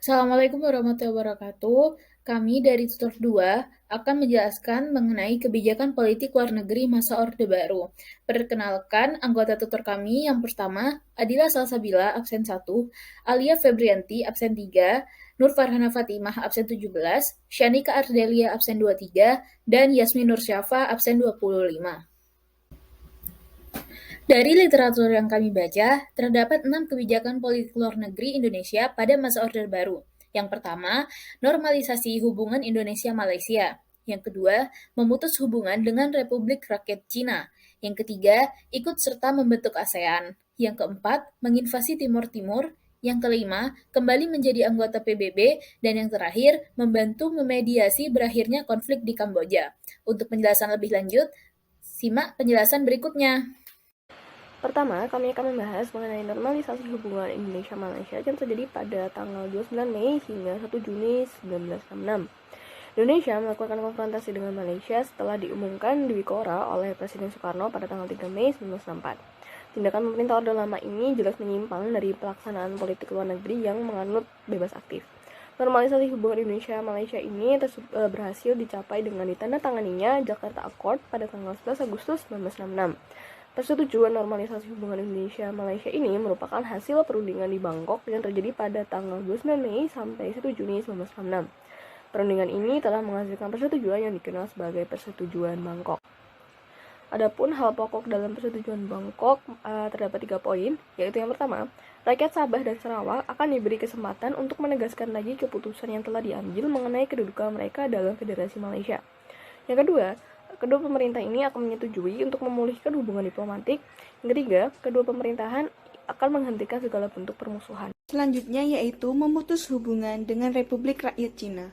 Assalamualaikum warahmatullahi wabarakatuh. Kami dari Tutor 2 akan menjelaskan mengenai kebijakan politik luar negeri masa Orde Baru. Perkenalkan anggota tutor kami yang pertama, Adila Salsabila, absen 1, Alia Febrianti, absen 3, Nur Farhana Fatimah, absen 17, Syanika Ardelia, absen 23, dan Yasmin Nursyafa, absen 25. Dari literatur yang kami baca, terdapat 6 kebijakan politik luar negeri Indonesia pada masa Orde Baru. Yang pertama, normalisasi hubungan Indonesia-Malaysia. Yang kedua, memutus hubungan dengan Republik Rakyat Cina. Yang ketiga, ikut serta membentuk ASEAN. Yang keempat, menginvasi Timur Timur. Yang kelima, kembali menjadi anggota PBB. Dan yang terakhir, membantu memediasi berakhirnya konflik di Kamboja. Untuk penjelasan lebih lanjut, simak penjelasan berikutnya. Pertama, kami akan membahas mengenai normalisasi hubungan Indonesia-Malaysia yang terjadi pada tanggal 29 Mei hingga 1 Juni 1966. Indonesia melakukan konfrontasi dengan Malaysia setelah diumumkan Dwi Kora oleh Presiden Soekarno pada tanggal 3 Mei 1964. Tindakan pemerintah Orde Lama ini jelas menyimpang dari pelaksanaan politik luar negeri yang menganut bebas aktif. Normalisasi hubungan Indonesia-Malaysia ini berhasil dicapai dengan ditandatanganinya Jakarta Accord pada tanggal 11 Agustus 1966. Persetujuan normalisasi hubungan Indonesia-Malaysia ini merupakan hasil perundingan di Bangkok yang terjadi pada tanggal 29 Mei sampai 1 Juni 1966. Perundingan ini telah menghasilkan persetujuan yang dikenal sebagai Persetujuan Bangkok. Adapun hal pokok dalam Persetujuan Bangkok terdapat 3 poin, yaitu yang pertama, rakyat Sabah dan Sarawak akan diberi kesempatan untuk menegaskan lagi keputusan yang telah diambil mengenai kedudukan mereka dalam Federasi Malaysia. Yang kedua pemerintah ini akan menyetujui untuk memulihkan hubungan diplomatik. Yang ketiga, kedua pemerintahan akan menghentikan segala bentuk permusuhan. Selanjutnya yaitu memutus hubungan dengan Republik Rakyat Cina.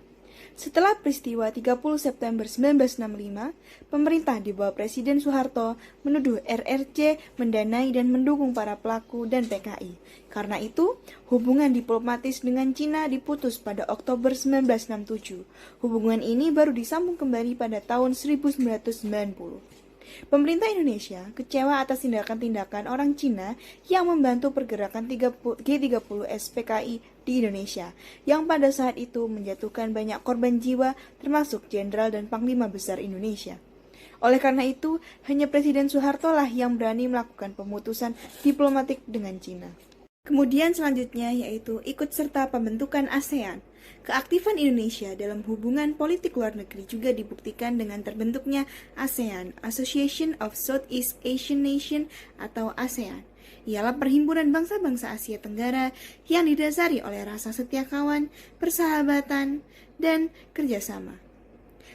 Setelah peristiwa 30 September 1965, pemerintah di bawah Presiden Soeharto menuduh RRC mendanai dan mendukung para pelaku dan PKI. Karena itu, hubungan diplomatis dengan Cina diputus pada Oktober 1967. Hubungan ini baru disambung kembali pada tahun 1990. Pemerintah Indonesia kecewa atas tindakan-tindakan orang Cina yang membantu pergerakan G30 SPKI di Indonesia, yang pada saat itu menjatuhkan banyak korban jiwa termasuk jenderal dan panglima besar Indonesia. Oleh karena itu, hanya Presiden Soeharto lah yang berani melakukan pemutusan diplomatik dengan Cina. Kemudian selanjutnya yaitu ikut serta pembentukan ASEAN. Keaktifan Indonesia dalam hubungan politik luar negeri juga dibuktikan dengan terbentuknya ASEAN, Association of Southeast Asian Nations atau ASEAN. Ialah perhimpunan bangsa-bangsa Asia Tenggara yang didasari oleh rasa setia kawan, persahabatan, dan kerjasama.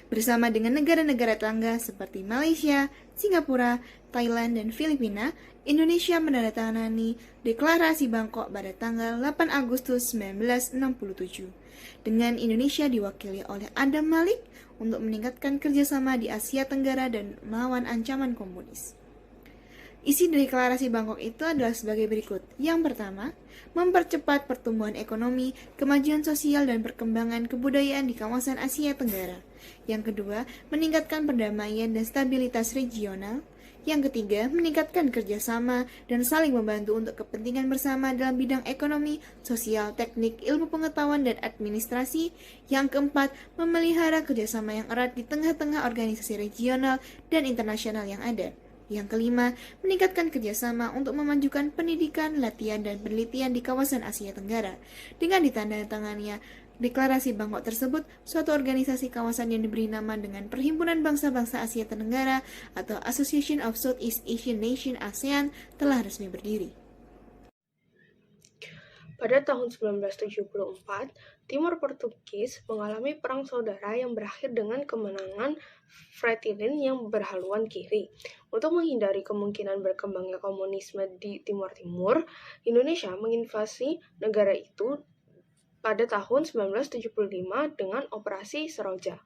Bersama dengan negara-negara tetangga seperti Malaysia, Singapura, Thailand, dan Filipina, Indonesia menandatangani Deklarasi Bangkok pada tanggal 8 Agustus 1967. Dengan Indonesia diwakili oleh Adam Malik untuk meningkatkan kerjasama di Asia Tenggara dan melawan ancaman komunis. Isi deklarasi Bangkok itu adalah sebagai berikut. Yang pertama, mempercepat pertumbuhan ekonomi, kemajuan sosial, dan perkembangan kebudayaan di kawasan Asia Tenggara. Yang kedua, meningkatkan perdamaian dan stabilitas regional. Yang ketiga, meningkatkan kerjasama dan saling membantu untuk kepentingan bersama dalam bidang ekonomi, sosial, teknik, ilmu pengetahuan, dan administrasi. Yang keempat, memelihara kerjasama yang erat di tengah-tengah organisasi regional dan internasional yang ada. Yang kelima, meningkatkan kerjasama untuk memajukan pendidikan, latihan, dan penelitian di kawasan Asia Tenggara. Dengan ditandatangannya deklarasi Bangkok tersebut, suatu organisasi kawasan yang diberi nama dengan Perhimpunan Bangsa-Bangsa Asia Tenggara atau Association of Southeast Asian Nations ASEAN telah resmi berdiri. Pada tahun 1974, Timur Portugis mengalami perang saudara yang berakhir dengan kemenangan Fretilin yang berhaluan kiri. Untuk menghindari kemungkinan berkembangnya komunisme di Timur Timur, Indonesia menginvasi negara itu pada tahun 1975 dengan Operasi Seroja.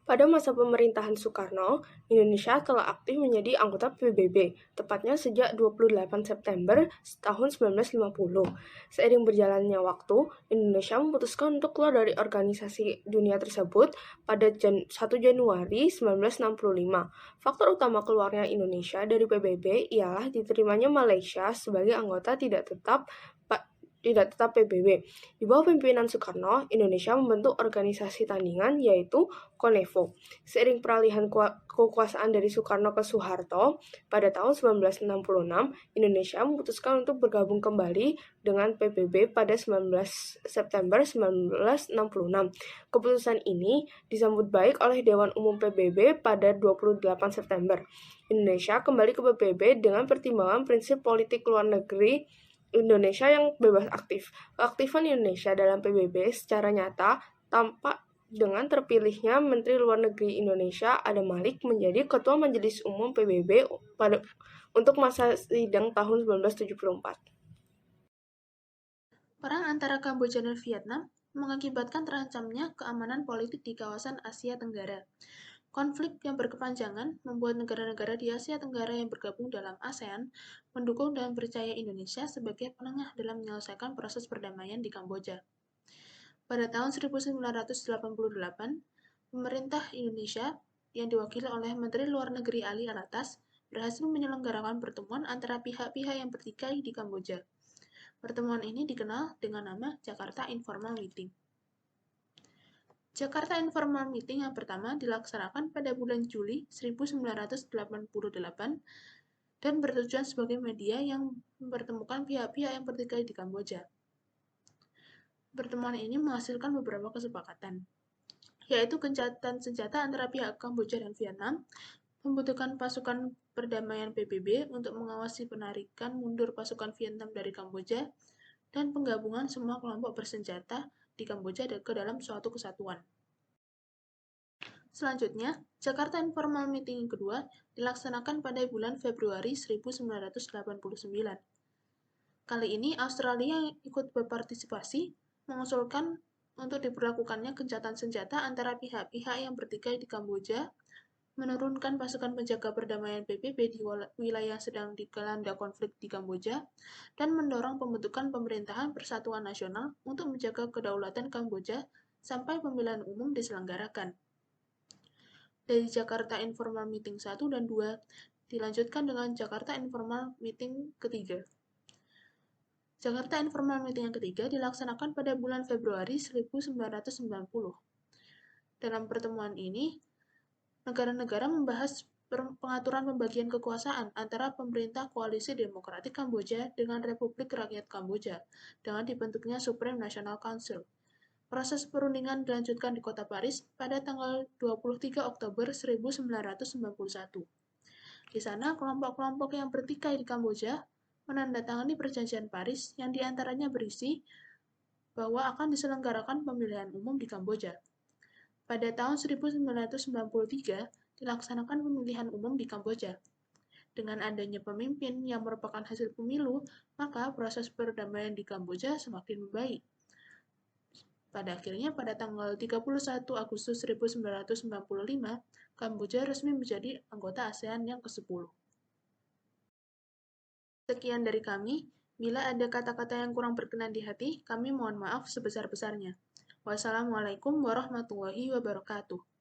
Pada masa pemerintahan Soekarno, Indonesia telah aktif menjadi anggota PBB, tepatnya sejak 28 September tahun 1950. Seiring berjalannya waktu, Indonesia memutuskan untuk keluar dari organisasi dunia tersebut pada 1 Januari 1965. Faktor utama keluarnya Indonesia dari PBB ialah diterimanya Malaysia sebagai anggota tidak tetap tidak tetap PBB. Di bawah pimpinan Soekarno, Indonesia membentuk organisasi tandingan yaitu Konevo. Seiring peralihan kekuasaan dari Soekarno ke Soeharto, pada tahun 1966, Indonesia memutuskan untuk bergabung kembali dengan PBB pada 19 September 1966. Keputusan ini disambut baik oleh Dewan Umum PBB pada 28 September. Indonesia kembali ke PBB dengan pertimbangan prinsip politik luar negeri Indonesia yang bebas aktif. Keaktifan Indonesia dalam PBB secara nyata tampak dengan terpilihnya Menteri Luar Negeri Indonesia Adam Malik menjadi Ketua Majelis Umum PBB untuk masa sidang tahun 1974. Perang antara Kamboja dan Vietnam mengakibatkan terancamnya keamanan politik di kawasan Asia Tenggara. Konflik yang berkepanjangan membuat negara-negara di Asia Tenggara yang bergabung dalam ASEAN mendukung dan percaya Indonesia sebagai penengah dalam menyelesaikan proses perdamaian di Kamboja. Pada tahun 1988, pemerintah Indonesia yang diwakili oleh Menteri Luar Negeri Ali Alatas berhasil menyelenggarakan pertemuan antara pihak-pihak yang bertikai di Kamboja. Pertemuan ini dikenal dengan nama Jakarta Informal Meeting. Jakarta Informal Meeting yang pertama dilaksanakan pada bulan Juli 1988 dan bertujuan sebagai media yang mempertemukan pihak-pihak yang bertikai di Kamboja. Pertemuan ini menghasilkan beberapa kesepakatan, yaitu gencatan senjata antara pihak Kamboja dan Vietnam, membutuhkan pasukan perdamaian PBB untuk mengawasi penarikan mundur pasukan Vietnam dari Kamboja, dan penggabungan semua kelompok bersenjata di Kamboja ke dalam suatu kesatuan. Selanjutnya, Jakarta Informal Meeting yang kedua dilaksanakan pada bulan Februari 1989. Kali ini, Australia yang ikut berpartisipasi mengusulkan untuk diberlakukannya gencatan senjata antara pihak-pihak yang bertikai di Kamboja, menurunkan pasukan penjaga perdamaian PBB di wilayah sedang dilanda konflik di Kamboja, dan mendorong pembentukan pemerintahan persatuan nasional untuk menjaga kedaulatan Kamboja sampai pemilihan umum diselenggarakan. Dari Jakarta Informal Meeting 1 dan 2 dilanjutkan dengan Jakarta Informal Meeting ketiga. Jakarta Informal Meeting yang ketiga dilaksanakan pada bulan Februari 1990. Dalam pertemuan ini, negara-negara membahas pengaturan pembagian kekuasaan antara pemerintah Koalisi Demokratik Kamboja dengan Republik Rakyat Kamboja dengan dibentuknya Supreme National Council. Proses perundingan dilanjutkan di kota Paris pada tanggal 23 Oktober 1991. Di sana, kelompok-kelompok yang bertikai di Kamboja menandatangani perjanjian Paris yang diantaranya berisi bahwa akan diselenggarakan pemilihan umum di Kamboja. Pada tahun 1993, dilaksanakan pemilihan umum di Kamboja. Dengan adanya pemimpin yang merupakan hasil pemilu, maka proses perdamaian di Kamboja semakin membaik. Pada akhirnya, pada tanggal 31 Agustus 1995, Kamboja resmi menjadi anggota ASEAN yang ke-10. Sekian dari kami. Bila ada kata-kata yang kurang berkenan di hati, kami mohon maaf sebesar-besarnya. Wassalamualaikum warahmatullahi wabarakatuh.